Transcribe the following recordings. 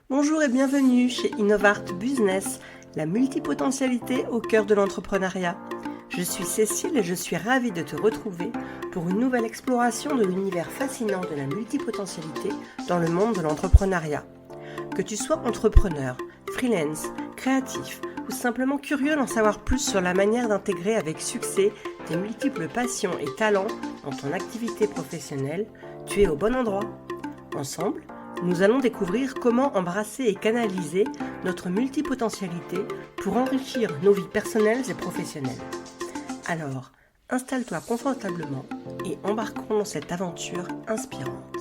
Bonjour et bienvenue chez Innovart Business, la multipotentialité au cœur de l'entrepreneuriat. Je suis Cécile et je suis ravie de te retrouver pour une nouvelle exploration de l'univers fascinant de la multipotentialité dans le monde de l'entrepreneuriat. Que tu sois entrepreneur, freelance, créatif ou simplement curieux d'en savoir plus sur la manière d'intégrer avec succès tes multiples passions et talents dans ton activité professionnelle, tu es au bon endroit. Ensemble, nous allons découvrir comment embrasser et canaliser notre multipotentialité pour enrichir nos vies personnelles et professionnelles. Alors, installe-toi confortablement et embarquons dans cette aventure inspirante.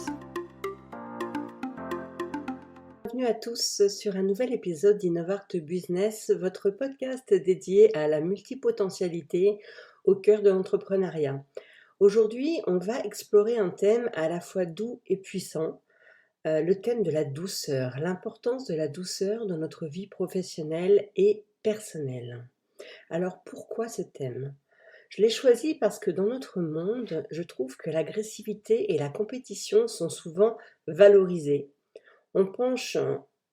Bienvenue à tous sur un nouvel épisode d'Innovart Business, votre podcast dédié à la multipotentialité au cœur de l'entrepreneuriat. Aujourd'hui, on va explorer un thème à la fois doux et puissant, le thème de la douceur, l'importance de la douceur dans notre vie professionnelle et personnelle. Alors pourquoi ce thème ? Je l'ai choisi parce que dans notre monde, je trouve que l'agressivité et la compétition sont souvent valorisées. On penche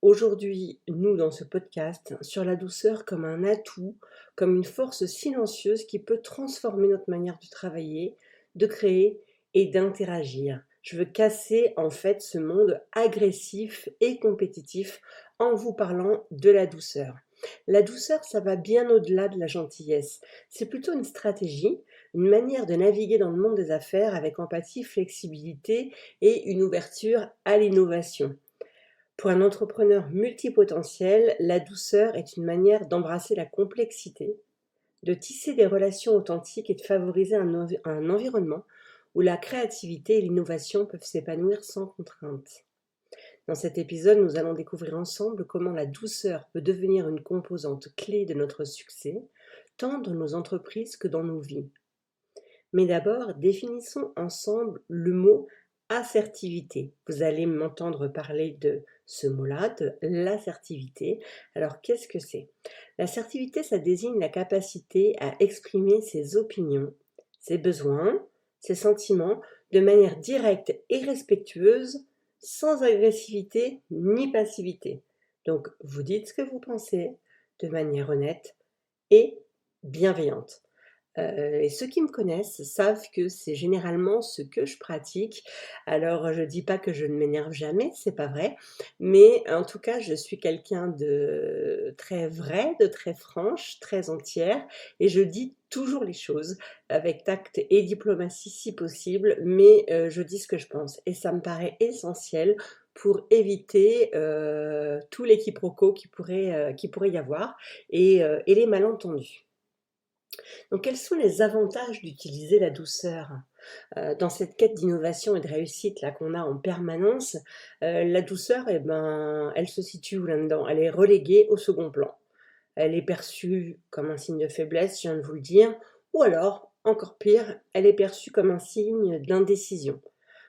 aujourd'hui, nous dans ce podcast, sur la douceur comme un atout, comme une force silencieuse qui peut transformer notre manière de travailler, de créer et d'interagir. Je veux casser en fait ce monde agressif et compétitif en vous parlant de la douceur. La douceur, ça va bien au-delà de la gentillesse. C'est plutôt une stratégie, une manière de naviguer dans le monde des affaires avec empathie, flexibilité et une ouverture à l'innovation. Pour un entrepreneur multipotentiel, la douceur est une manière d'embrasser la complexité, de tisser des relations authentiques et de favoriser un environnement où la créativité et l'innovation peuvent s'épanouir sans contrainte. Dans cet épisode, nous allons découvrir ensemble comment la douceur peut devenir une composante clé de notre succès, tant dans nos entreprises que dans nos vies. Mais d'abord, définissons ensemble le mot assertivité. Vous allez m'entendre parler de ce mot-là, de l'assertivité. Alors, qu'est-ce que c'est ? L'assertivité, ça désigne la capacité à exprimer ses opinions, ses besoins, ses sentiments de manière directe et respectueuse, sans agressivité ni passivité. Donc, vous dites ce que vous pensez de manière honnête et bienveillante. Et ceux qui me connaissent savent que c'est généralement ce que je pratique. Alors, je dis pas que je ne m'énerve jamais, c'est pas vrai, mais en tout cas, je suis quelqu'un de très vrai, de très franche, très entière et je dis toujours les choses avec tact et diplomatie si possible, mais je dis ce que je pense et ça me paraît essentiel pour éviter tous les quiproquos qui pourrait y avoir et les malentendus. Donc, quels sont les avantages d'utiliser la douceur ? Dans cette quête d'innovation et de réussite là qu'on a en permanence, la douceur, elle se situe où là-dedans ? Elle est reléguée au second plan. Elle est perçue comme un signe de faiblesse, je viens de vous le dire, ou alors, encore pire, elle est perçue comme un signe d'indécision.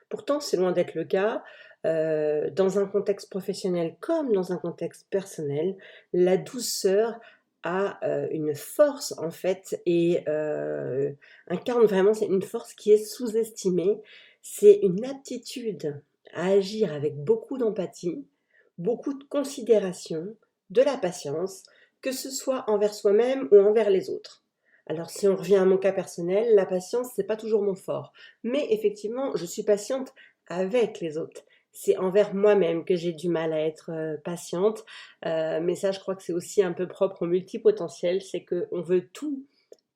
Pourtant, c'est loin d'être le cas. Dans un contexte professionnel comme dans un contexte personnel, la douceur a une force en fait et incarne vraiment, c'est une force qui est sous-estimée. C'est une aptitude à agir avec beaucoup d'empathie, beaucoup de considération, de la patience, que ce soit envers soi-même ou envers les autres. Alors si on revient à mon cas personnel, la patience, c'est pas toujours mon fort. Mais effectivement, je suis patiente avec les autres. C'est envers moi-même que j'ai du mal à être patiente. Mais ça, je crois que c'est aussi un peu propre au multipotentiel, c'est qu'on veut tout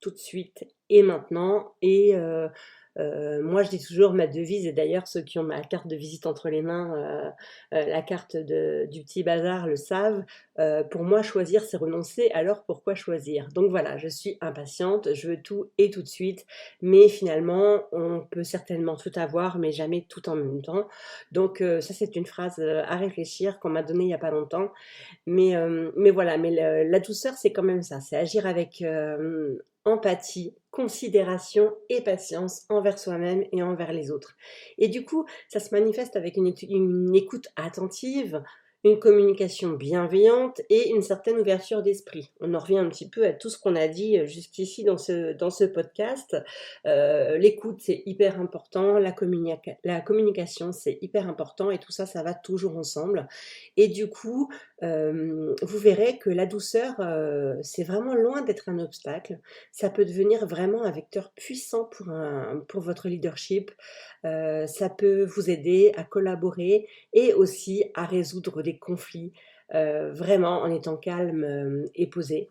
de suite et maintenant. Et moi, je dis toujours ma devise, et d'ailleurs ceux qui ont ma carte de visite entre les mains, la carte du petit bazar le savent, pour moi choisir c'est renoncer, alors pourquoi choisir ? Donc voilà, je suis impatiente, je veux tout et tout de suite, mais finalement on peut certainement tout avoir, mais jamais tout en même temps. Donc ça c'est une phrase à réfléchir qu'on m'a donnée il n'y a pas longtemps. Mais voilà, mais la douceur, c'est quand même ça, c'est agir avec empathie, considération et patience envers soi-même et envers les autres. Et du coup, ça se manifeste avec une écoute attentive, une communication bienveillante et une certaine ouverture d'esprit. On en revient un petit peu à tout ce qu'on a dit jusqu'ici dans ce podcast. L'écoute, c'est hyper important, la communication, c'est hyper important et tout ça, ça va toujours ensemble. Et du coup, vous verrez que la douceur, c'est vraiment loin d'être un obstacle. Ça peut devenir vraiment un vecteur puissant pour votre leadership. Ça peut vous aider à collaborer et aussi à résoudre des conflits, vraiment en étant calme, et posé.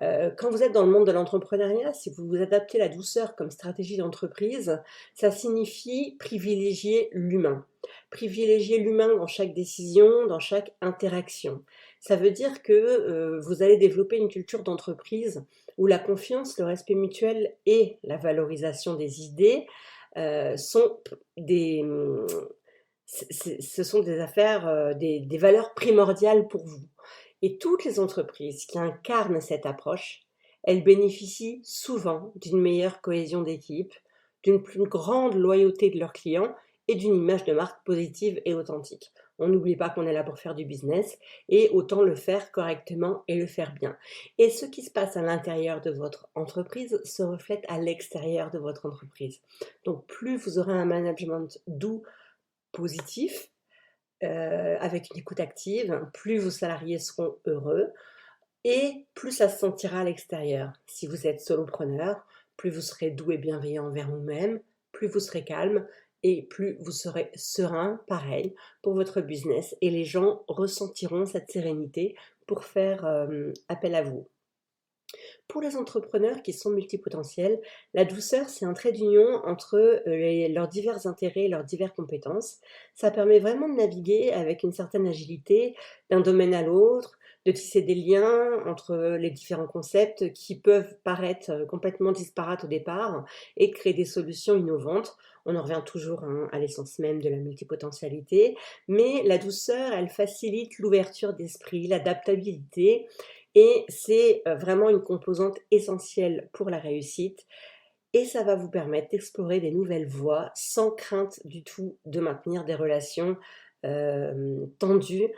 Quand vous êtes dans le monde de l'entrepreneuriat, si vous vous adaptez la douceur comme stratégie d'entreprise, ça signifie privilégier l'humain. Privilégier l'humain dans chaque décision, dans chaque interaction. Ça veut dire que, vous allez développer une culture d'entreprise où la confiance, le respect mutuel et la valorisation des idées, sont des, ce sont des affaires, des valeurs primordiales pour vous. Et toutes les entreprises qui incarnent cette approche, elles bénéficient souvent d'une meilleure cohésion d'équipe, d'une plus grande loyauté de leurs clients et d'une image de marque positive et authentique. On n'oublie pas qu'on est là pour faire du business et autant le faire correctement et le faire bien. Et ce qui se passe à l'intérieur de votre entreprise se reflète à l'extérieur de votre entreprise. Donc plus vous aurez un management doux, positif, avec une écoute active, plus vos salariés seront heureux et plus ça se sentira à l'extérieur. Si vous êtes solopreneur, plus vous serez doux et bienveillant envers vous-même, plus vous serez calme et plus vous serez serein, pareil, pour votre business. Et les gens ressentiront cette sérénité pour faire appel à vous. Pour les entrepreneurs qui sont multipotentiels, la douceur, c'est un trait d'union entre leurs divers intérêts et leurs diverses compétences. Ça permet vraiment de naviguer avec une certaine agilité d'un domaine à l'autre, de tisser des liens entre les différents concepts qui peuvent paraître complètement disparates au départ et de créer des solutions innovantes. On en revient toujours à l'essence même de la multipotentialité, mais la douceur, elle facilite l'ouverture d'esprit, l'adaptabilité et c'est vraiment une composante essentielle pour la réussite et ça va vous permettre d'explorer des nouvelles voies sans crainte du tout de maintenir des relations, tendues,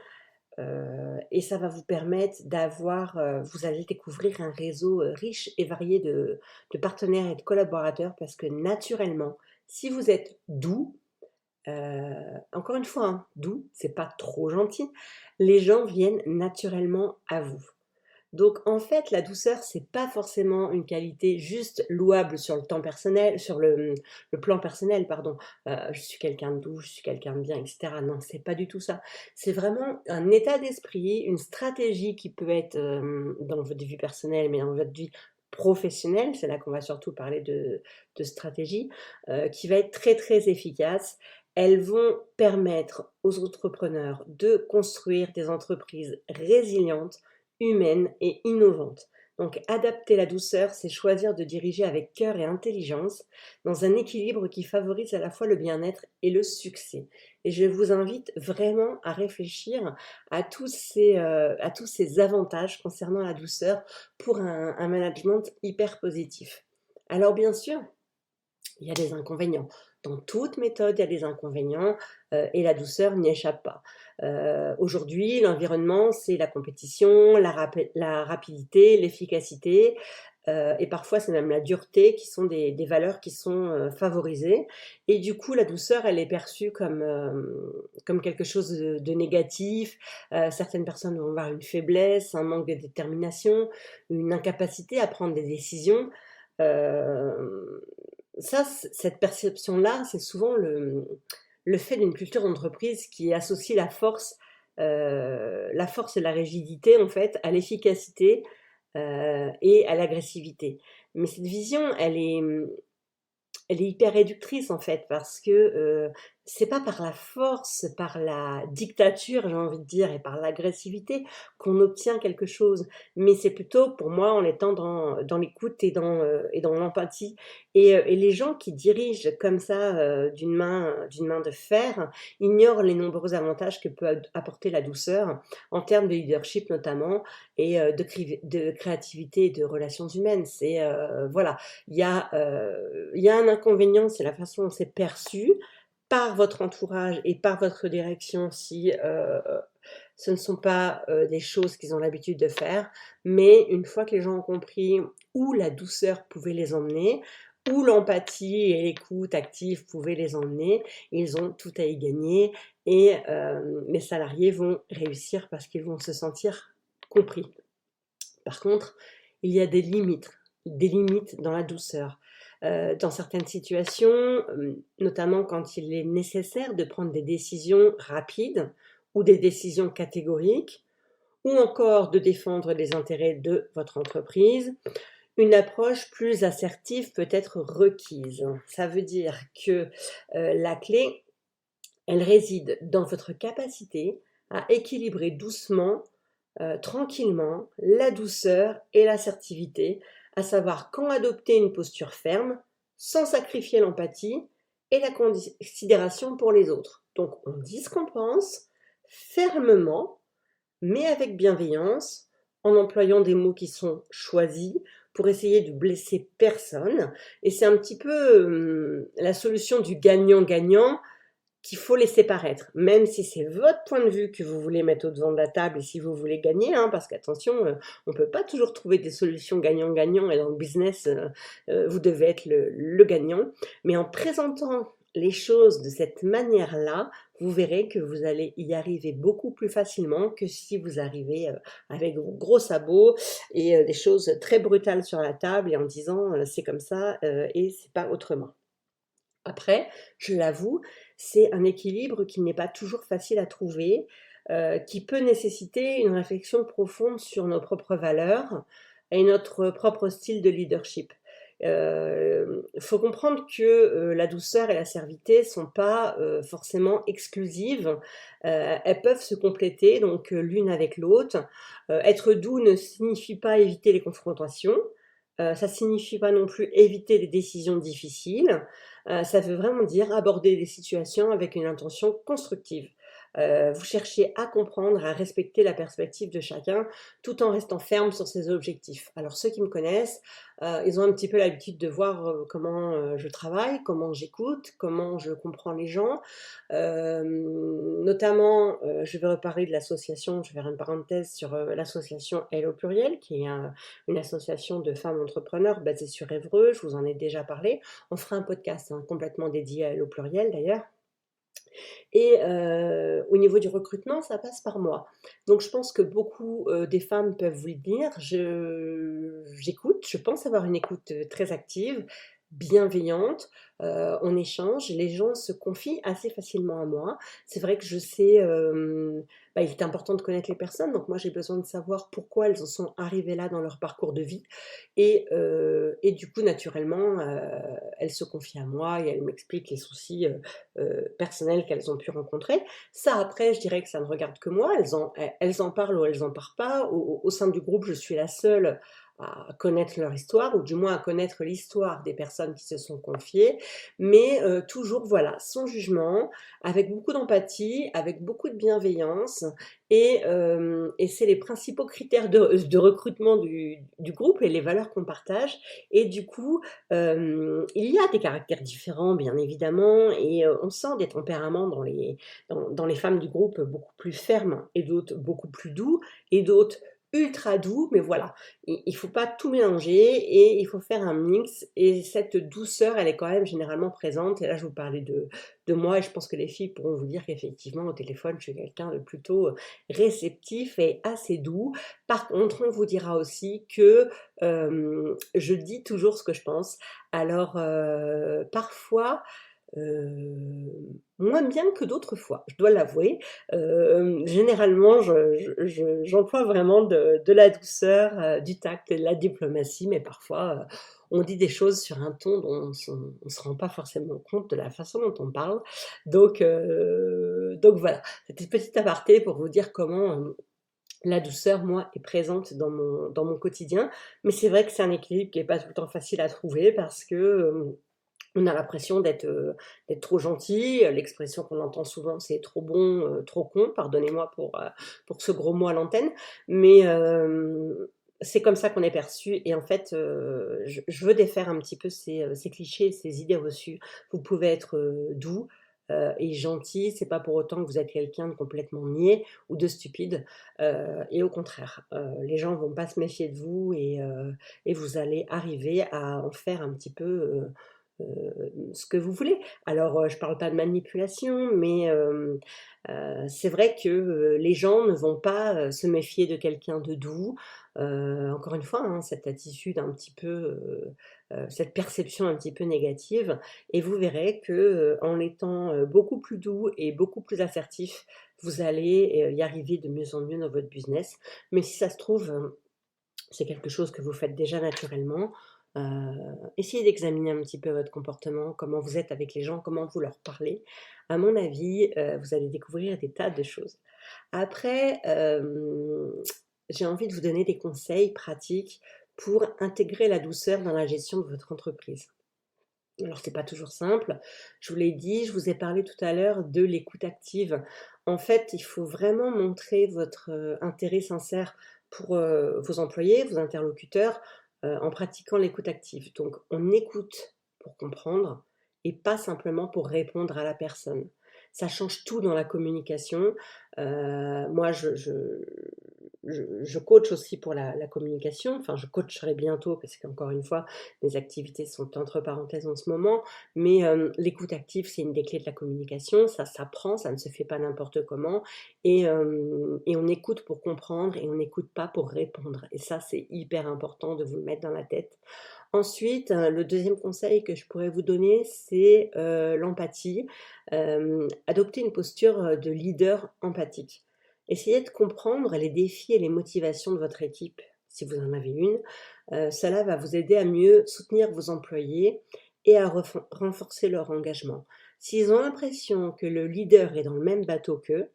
et ça va vous permettre d'avoir, vous allez découvrir un réseau, riche et varié de partenaires et de collaborateurs parce que naturellement, si vous êtes doux, encore une fois, hein, doux, c'est pas trop gentil, les gens viennent naturellement à vous. Donc en fait, la douceur, c'est pas forcément une qualité juste louable sur le temps personnel, sur le plan personnel, pardon. Je suis quelqu'un de doux, je suis quelqu'un de bien, et cetera. Non, c'est pas du tout ça. C'est vraiment un état d'esprit, une stratégie qui peut être, dans votre vie personnelle, mais dans votre vie professionnelle, c'est là qu'on va surtout parler de stratégie, qui va être très, très efficace. Elles vont permettre aux entrepreneurs de construire des entreprises résilientes, humaine et innovante. Donc adapter la douceur, c'est choisir de diriger avec cœur et intelligence dans un équilibre qui favorise à la fois le bien-être et le succès. Et je vous invite vraiment à réfléchir à tous ces avantages concernant la douceur pour un management hyper positif. Alors bien sûr, il y a des inconvénients. Dans toute méthode, il y a des inconvénients et la douceur n'y échappe pas. Aujourd'hui, l'environnement, c'est la compétition, la rapidité, l'efficacité et parfois c'est même la dureté qui sont des valeurs qui sont favorisées. Et du coup, la douceur, elle est perçue comme quelque chose de négatif. Certaines personnes vont voir une faiblesse, un manque de détermination, une incapacité à prendre des décisions. Euh, cette perception-là, c'est souvent le fait d'une culture d'entreprise qui associe la force et la rigidité, en fait, à l'efficacité, et à l'agressivité. Mais cette vision, elle est hyper réductrice en fait parce que, c'est pas par la force, par la dictature, j'ai envie de dire et par l'agressivité qu'on obtient quelque chose. Mais c'est plutôt pour moi en étant dans l'écoute et dans l'empathie et les gens qui dirigent comme ça, d'une main de fer, ignorent les nombreux avantages que peut apporter la douceur en termes de leadership notamment et de créativité et de relations humaines. C'est, voilà, il y a un inconvénient, c'est la façon dont c'est perçu par votre entourage et par votre direction ce ne sont pas des choses qu'ils ont l'habitude de faire, mais une fois que les gens ont compris où la douceur pouvait les emmener, où l'empathie et l'écoute active pouvaient les emmener, ils ont tout à y gagner et les salariés vont réussir parce qu'ils vont se sentir compris. Par contre, il y a des limites dans la douceur. Dans certaines situations, notamment quand il est nécessaire de prendre des décisions rapides ou des décisions catégoriques, ou encore de défendre les intérêts de votre entreprise, une approche plus assertive peut être requise. Ça veut dire que la clé, elle réside dans votre capacité à équilibrer doucement, tranquillement, la douceur et l'assertivité, à savoir quand adopter une posture ferme sans sacrifier l'empathie et la considération pour les autres. Donc on dit ce qu'on pense fermement, mais avec bienveillance, en employant des mots qui sont choisis pour essayer de blesser personne. Et c'est un petit peu la solution du gagnant-gagnant qu'il faut laisser paraître, même si c'est votre point de vue que vous voulez mettre au devant de la table et si vous voulez gagner, hein, parce qu'attention, on ne peut pas toujours trouver des solutions gagnant-gagnant et dans le business, vous devez être le gagnant. Mais en présentant les choses de cette manière-là, vous verrez que vous allez y arriver beaucoup plus facilement que si vous arrivez avec vos gros sabots et des choses très brutales sur la table et en disant c'est comme ça et c'est pas autrement. Après, je l'avoue, c'est un équilibre qui n'est pas toujours facile à trouver, qui peut nécessiter une réflexion profonde sur nos propres valeurs et notre propre style de leadership. Faut comprendre que, la douceur et la l'assertivité sont pas, forcément exclusives, elles peuvent se compléter donc, l'une avec l'autre. Être doux ne signifie pas éviter les confrontations, ça signifie pas non plus éviter les décisions difficiles. Ça veut vraiment dire aborder les situations avec une intention constructive. Vous cherchez à comprendre, à respecter la perspective de chacun, tout en restant ferme sur ses objectifs. Alors ceux qui me connaissent, ils ont un petit peu l'habitude de voir, comment, je travaille, comment j'écoute, comment je comprends les gens. Notamment, je vais reparler de l'association, je vais faire une parenthèse sur, l'association Elle au pluriel, qui est une association de femmes entrepreneurs basée sur Évreux, je vous en ai déjà parlé. On fera un podcast, hein, complètement dédié à Elle au pluriel d'ailleurs. Et au niveau du recrutement, ça passe par moi. Donc je pense que beaucoup, des femmes peuvent vous le dire. J'écoute, je pense avoir une écoute, très active, bienveillante, on échange, les gens se confient assez facilement à moi. C'est vrai que je sais, il est important de connaître les personnes, donc moi j'ai besoin de savoir pourquoi elles en sont arrivées là dans leur parcours de vie et du coup naturellement, elles se confient à moi et elles m'expliquent les soucis, personnelles qu'elles ont pu rencontrer. Ça après, je dirais que ça ne regarde que moi, elles en parlent ou elles en parlent pas. Au sein du groupe, je suis la seule à connaître leur histoire ou du moins à connaître l'histoire des personnes qui se sont confiées, mais toujours voilà, sans jugement, avec beaucoup d'empathie, avec beaucoup de bienveillance et c'est les principaux critères de recrutement du groupe et les valeurs qu'on partage et du coup, il y a des caractères différents, bien évidemment, et on sent des tempéraments dans les femmes du groupe beaucoup plus fermes et d'autres beaucoup plus doux et d'autres ultra doux, mais voilà, il faut pas tout mélanger et il faut faire un mix et cette douceur, elle est quand même généralement présente et là, je vous parlais de moi et je pense que les filles pourront vous dire qu'effectivement, au téléphone, je suis quelqu'un de plutôt, réceptif et assez doux. Par contre, on vous dira aussi que je dis toujours ce que je pense. Alors, parfois, moins bien que d'autres fois, je dois l'avouer. Généralement, j'emploie vraiment de la douceur, du tact et de la diplomatie, mais parfois, on dit des choses sur un ton dont on se rend pas forcément compte de la façon dont on parle. Donc voilà, c'était une petite aparté pour vous dire comment, la douceur, moi, est présente dans mon quotidien, mais c'est vrai que c'est un équilibre qui est pas tout le temps facile à trouver parce que, on a l'impression d'être trop gentil, l'expression qu'on entend souvent c'est: «Trop bon, trop con», pardonnez-moi pour ce gros mot à l'antenne, mais c'est comme ça qu'on est perçu et en fait, je veux défaire un petit peu ces clichés, ces idées reçues. Vous pouvez être, doux, et gentil, c'est pas pour autant que vous êtes quelqu'un de complètement niais ou de stupide, et au contraire, les gens vont pas se méfier de vous et vous allez arriver à en faire un petit peu, ce que vous voulez. Alors, je parle pas de manipulation, mais c'est vrai que, les gens ne vont pas, se méfier de quelqu'un de doux. Encore une fois, hein, cette attitude un petit peu, cette perception un petit peu négative et vous verrez que, en étant, beaucoup plus doux et beaucoup plus assertif, vous allez, y arriver de mieux en mieux dans votre business. Mais si ça se trouve, c'est quelque chose que vous faites déjà naturellement. Heu, Essayez d'examiner un petit peu votre comportement, comment vous êtes avec les gens, comment vous leur parlez. À mon avis, vous allez découvrir des tas de choses. Après, j'ai envie de vous donner des conseils pratiques pour intégrer la douceur dans la gestion de votre entreprise. Alors c'est pas toujours simple. Je vous l'ai dit, je vous ai parlé tout à l'heure de l'écoute active. En fait, il faut vraiment montrer votre, intérêt sincère pour, vos employés, vos interlocuteurs, en pratiquant l'écoute active. Donc on écoute pour comprendre et pas simplement pour répondre à la personne. Ça change tout dans la communication. Moi je coach aussi pour la communication, enfin je coacherai bientôt parce qu'encore une fois, mes activités sont entre parenthèses en ce moment, mais l'écoute active, c'est une des clés de la communication. Ça s'apprend, ça ne se fait pas n'importe comment et on écoute pour comprendre et on n'écoute pas pour répondre et ça, c'est hyper important de vous le mettre dans la tête. Ensuite, le deuxième conseil que je pourrais vous donner, c'est, l'empathie. Adopter une posture, de leader empathique. Essayez de comprendre les défis et les motivations de votre équipe, si vous en avez une. Cela va vous aider à mieux soutenir vos employés et à renforcer leur engagement. S'ils ont l'impression que le leader est dans le même bateau qu'eux,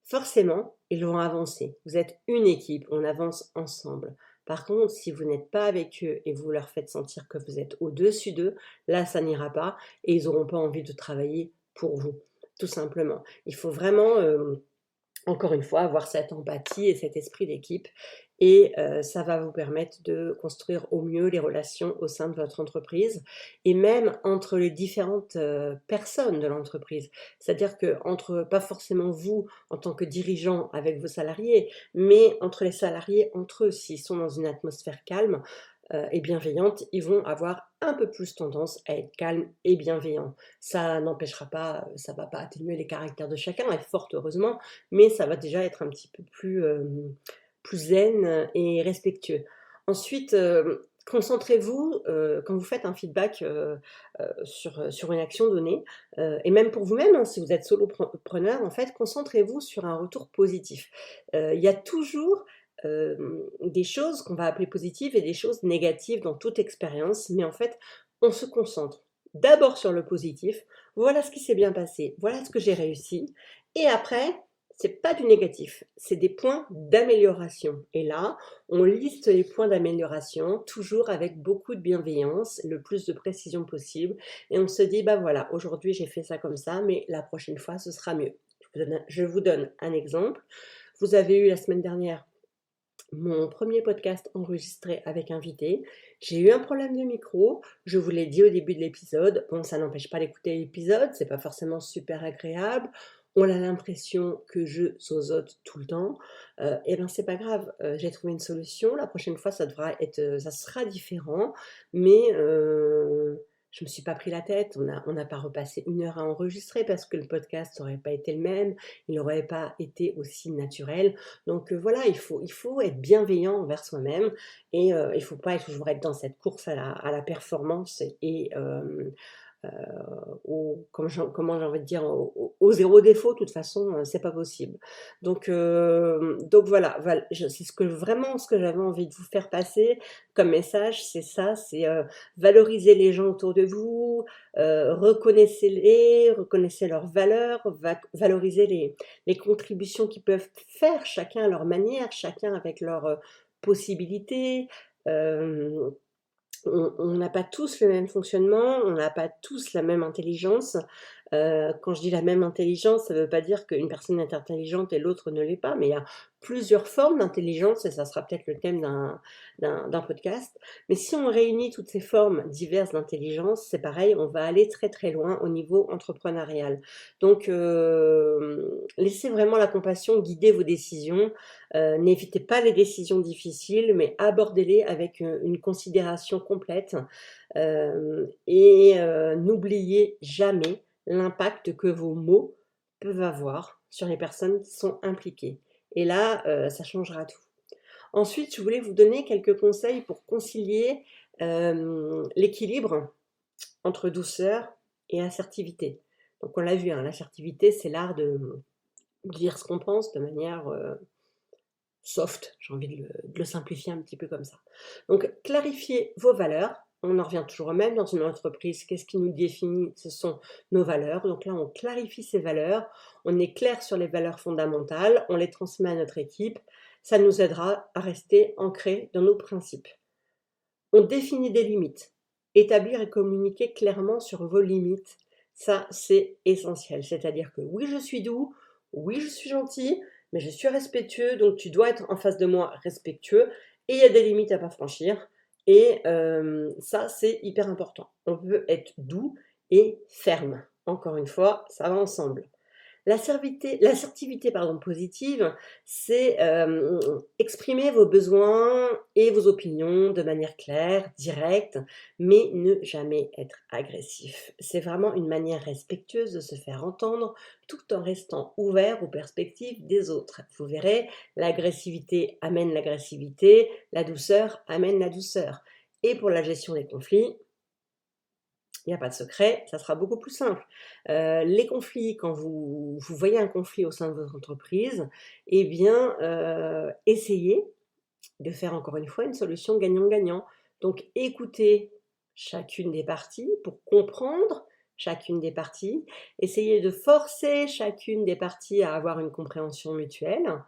forcément, ils vont avancer. Vous êtes une équipe, on avance ensemble. Par contre, si vous n'êtes pas avec eux et vous leur faites sentir que vous êtes au-dessus d'eux, là, ça n'ira pas et ils n'auront pas envie de travailler pour vous, tout simplement. Il faut vraiment, encore une fois, avoir cette empathie et cet esprit d'équipe et ça va vous permettre de construire au mieux les relations au sein de votre entreprise et même entre les différentes, personnes de l'entreprise. C'est-à-dire qu'entre pas forcément vous en tant que dirigeant avec vos salariés, mais entre les salariés entre eux, s'ils sont dans une atmosphère calme, et bienveillante, ils vont avoir un peu plus tendance à être calmes et bienveillants. Ça n'empêchera pas, ça va pas atténuer les caractères de chacun et fort heureusement, mais ça va déjà être un petit peu plus, plus zen et respectueux. Ensuite, concentrez-vous, quand vous faites un feedback, sur une action donnée, et même pour vous-même, hein, si vous êtes solopreneur, en fait, concentrez-vous sur un retour positif. Il y a toujours, des choses qu'on va appeler positives et des choses négatives dans toute expérience, mais en fait, on se concentre d'abord sur le positif. Voilà ce qui s'est bien passé, voilà ce que j'ai réussi et après, c'est pas du négatif, c'est des points d'amélioration et là, on liste les points d'amélioration, toujours avec beaucoup de bienveillance, le plus de précision possible et on se dit: «Bah, voilà, aujourd'hui j'ai fait ça comme ça, mais la prochaine fois ce sera mieux». Je vous donne un exemple. Vous avez eu la semaine dernière mon premier podcast enregistré avec invité. J'ai eu un problème de micro, je vous l'ai dit au début de l'épisode. Bon, ça n'empêche pas d'écouter l'épisode, c'est pas forcément super agréable. On a l'impression que je zozote tout le temps. Et ben, c'est pas grave, j'ai trouvé une solution. La prochaine fois, ça devra être, ça sera différent, mais je me suis pas pris la tête. On n'a pas repassé 1 heure à enregistrer parce que le podcast aurait pas été le même, il n'aurait pas été aussi naturel. Donc voilà, il faut être bienveillant envers soi-même et il faut pas toujours être dans cette course à la performance et au comment j'ai envie de dire? Au zéro défaut, de toute façon, c'est pas possible. Donc voilà, je c'est ce que j'avais envie de vous faire passer comme message, c'est ça, c'est, valoriser les gens autour de vous, reconnaissez-les, reconnaissez leurs valeurs, valorisez les contributions qu'ils peuvent faire, chacun à leur manière, chacun avec leurs, possibilités. Hem on n'a pas tous le même fonctionnement, on n'a pas tous la même intelligence. Quand je dis la même intelligence, ça ne veut pas dire qu'une personne est intelligente et l'autre ne l'est pas, mais il y a plusieurs formes d'intelligence et ça sera peut-être le thème d'un podcast. Mais si on réunit toutes ces formes diverses d'intelligence, c'est pareil, on va aller très très loin au niveau entrepreneurial. Donc, laissez vraiment la compassion guider vos décisions. N'évitez pas les décisions difficiles, mais abordez-les avec une considération complète. N'oubliez jamais l'impact que vos mots peuvent avoir sur les personnes qui sont impliquées. Et là, ça changera tout. Ensuite, je voulais vous donner quelques conseils pour concilier l'équilibre entre douceur et assertivité. Donc on l'a vu, hein, l'assertivité, c'est l'art de dire ce qu'on pense de manière soft, j'ai envie de le simplifier un petit peu comme ça. Donc clarifier vos valeurs, on en revient toujours au même dans une entreprise, qu'est-ce qui nous définit? Ce sont nos valeurs. Donc là, on clarifie ces valeurs, on est clair sur les valeurs fondamentales, on les transmet à notre équipe, ça nous aidera à rester ancrés dans nos principes. On définit des limites. Établir et communiquer clairement sur vos limites, ça c'est essentiel. C'est-à-dire que oui, je suis doux, oui, je suis gentil, mais je suis respectueux, donc tu dois être en face de moi respectueux, et il y a des limites à pas franchir, et ça c'est hyper important. On peut être doux et ferme. Encore une fois, ça va ensemble. L'assertivité pardon, positive, c'est exprimer vos besoins et vos opinions de manière claire, directe, mais ne jamais être agressif. C'est vraiment une manière respectueuse de se faire entendre tout en restant ouvert aux perspectives des autres. Vous verrez, l'agressivité amène l'agressivité, la douceur amène la douceur. Et pour la gestion des conflits, il n'y a pas de secret, ça sera beaucoup plus simple. Les conflits, quand vous voyez un conflit au sein de votre entreprise, eh bien, essayez de faire encore une fois une solution gagnant-gagnant. Donc écoutez chacune des parties pour comprendre chacune des parties, essayez de forcer chacune des parties à avoir une compréhension mutuelle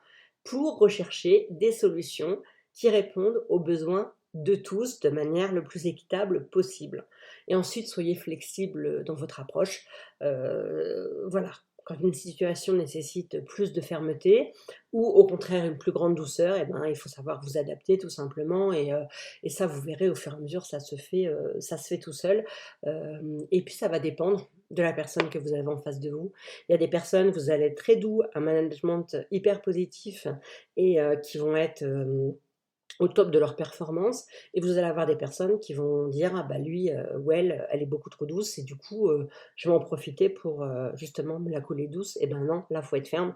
pour rechercher des solutions qui répondent aux besoins de tous de manière le plus équitable possible. Et ensuite, soyez flexible dans votre approche. Voilà, quand une situation nécessite plus de fermeté ou au contraire une plus grande douceur, eh ben, il faut savoir vous adapter tout simplement et ça, vous verrez au fur et à mesure, ça se fait tout seul. Et puis ça va dépendre de la personne que vous avez en face de vous. Il y a des personnes, vous allez être très doux, un management hyper positif et qui vont être au top de leur performance et vous allez avoir des personnes qui vont dire: «Ah bah lui, ou elle est beaucoup trop douce et du coup, je vais en profiter pour, justement me la couler douce». Et ben non, là, faut être ferme.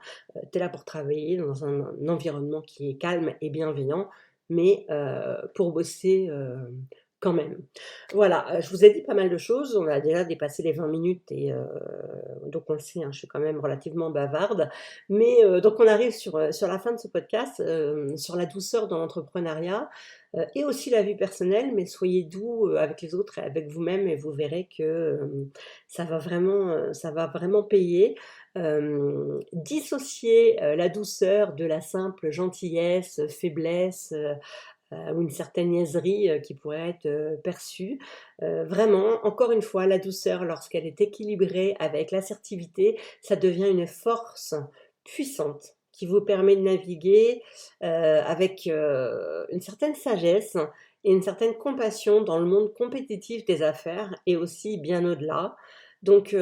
Tu es là pour travailler dans un environnement qui est calme et bienveillant, mais pour bosser, quand même. Voilà, je vous ai dit pas mal de choses. On a déjà dépassé les 20 minutes et donc on le sait, hein, je suis quand même relativement bavarde. Mais donc on arrive sur la fin de ce podcast, sur la douceur dans l'entrepreneuriat, et aussi la vie personnelle. Mais soyez doux, avec les autres et avec vous-même et vous verrez que, ça va vraiment payer. Dissocier, la douceur de la simple gentillesse, faiblesse, ou une certaine niaiserie, qui pourrait être, perçue. Vraiment, encore une fois, la douceur lorsqu'elle est équilibrée avec l'assertivité, ça devient une force puissante qui vous permet de naviguer, avec, une certaine sagesse et une certaine compassion dans le monde compétitif des affaires et aussi bien au-delà. Donc,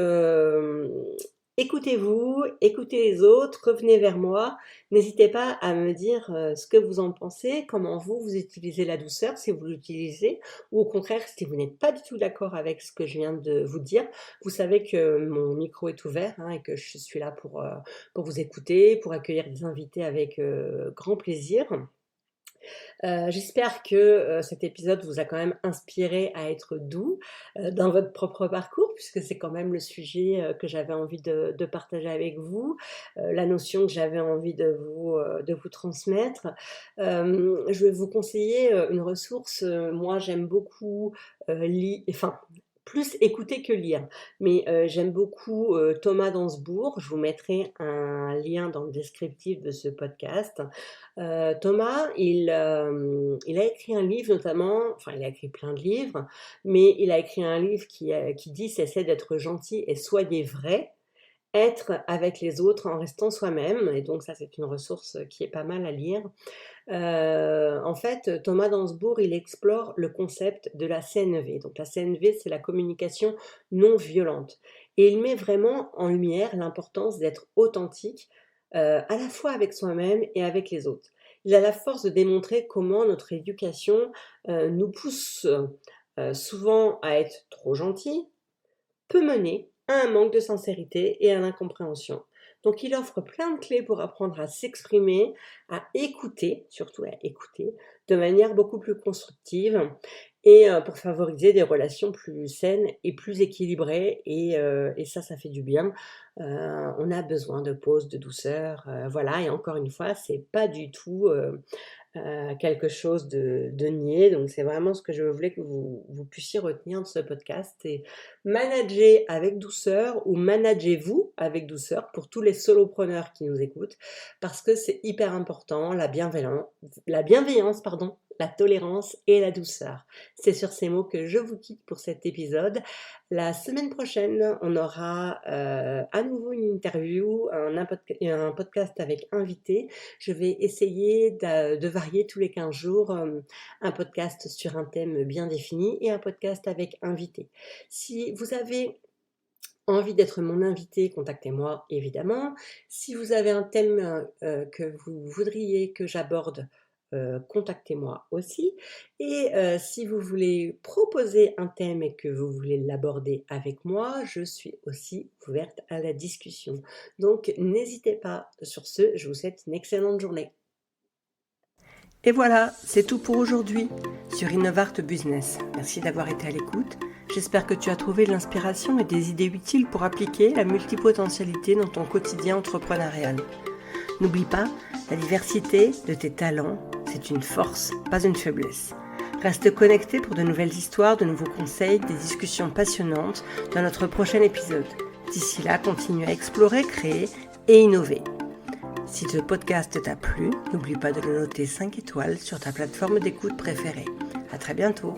écoutez-vous, écoutez les autres, revenez vers moi. N'hésitez pas à me dire, ce que vous en pensez, comment vous utilisez la douceur, si vous l'utilisez ou au contraire si vous n'êtes pas du tout d'accord avec ce que je viens de vous dire. Vous savez que mon micro est ouvert, hein, et que je suis là pour vous écouter, pour accueillir des invités avec, grand plaisir. J'espère que, cet épisode vous a quand même inspiré à être doux, dans votre propre parcours puisque c'est quand même le sujet, que j'avais envie de partager avec vous, la notion que j'avais envie de vous transmettre. Je vais vous conseiller, une ressource, moi j'aime beaucoup, enfin plus écouter que lire. Mais j'aime beaucoup Thomas Danzbourg. Je vous mettrai un lien dans le descriptif de ce podcast. Thomas, il a écrit un livre notamment, enfin il a écrit plein de livres, mais il a écrit un livre qui dit «Cessez d'être gentil et soyez vrai». Être avec les autres en restant soi-même, et donc ça c'est une ressource qui est pas mal à lire. En fait, Thomas Danzbourg, il explore le concept de la CNV. Donc la CNV, c'est la communication non violente, et il met vraiment en lumière l'importance d'être authentique, à la fois avec soi-même et avec les autres. Il a la force de démontrer comment notre éducation, nous pousse, souvent à être trop gentils, peut mener à un manque de sincérité et à l'incompréhension. Donc il offre plein de clés pour apprendre à s'exprimer, à écouter, surtout à écouter, de manière beaucoup plus constructive, et pour favoriser des relations plus saines et plus équilibrées, et ça fait du bien. On a besoin de pause, de douceur, voilà, et encore une fois, c'est pas du tout, quelque chose de nier. Donc c'est vraiment ce que je voulais que vous puissiez retenir de ce podcast, et manager avec douceur, ou managez-vous avec douceur pour tous les solopreneurs qui nous écoutent, parce que c'est hyper important, la bienveillance, pardon, la tolérance et la douceur. C'est sur ces mots que je vous quitte pour cet épisode. La semaine prochaine, on aura à nouveau une interview, un podcast avec invité. Je vais essayer de varier tous les 15 jours, un podcast sur un thème bien défini et un podcast avec invité. Si vous avez envie d'être mon invité, contactez-moi évidemment. Si vous avez un thème que vous voudriez que j'aborde, contactez-moi aussi. Et si vous voulez proposer un thème et que vous voulez l'aborder avec moi, je suis aussi ouverte à la discussion. Donc n'hésitez pas. Sur ce, je vous souhaite une excellente journée. Et voilà, c'est tout pour aujourd'hui sur Innovart Business. Merci d'avoir été à l'écoute. J'espère que tu as trouvé de l'inspiration et des idées utiles pour appliquer la multipotentialité dans ton quotidien entrepreneurial. N'oublie pas, la diversité de tes talents, c'est une force, pas une faiblesse. Reste connecté pour de nouvelles histoires, de nouveaux conseils, des discussions passionnantes dans notre prochain épisode. D'ici là, continue à explorer, créer et innover. Si ce podcast t'a plu, n'oublie pas de le noter 5 étoiles sur ta plateforme d'écoute préférée. À très bientôt.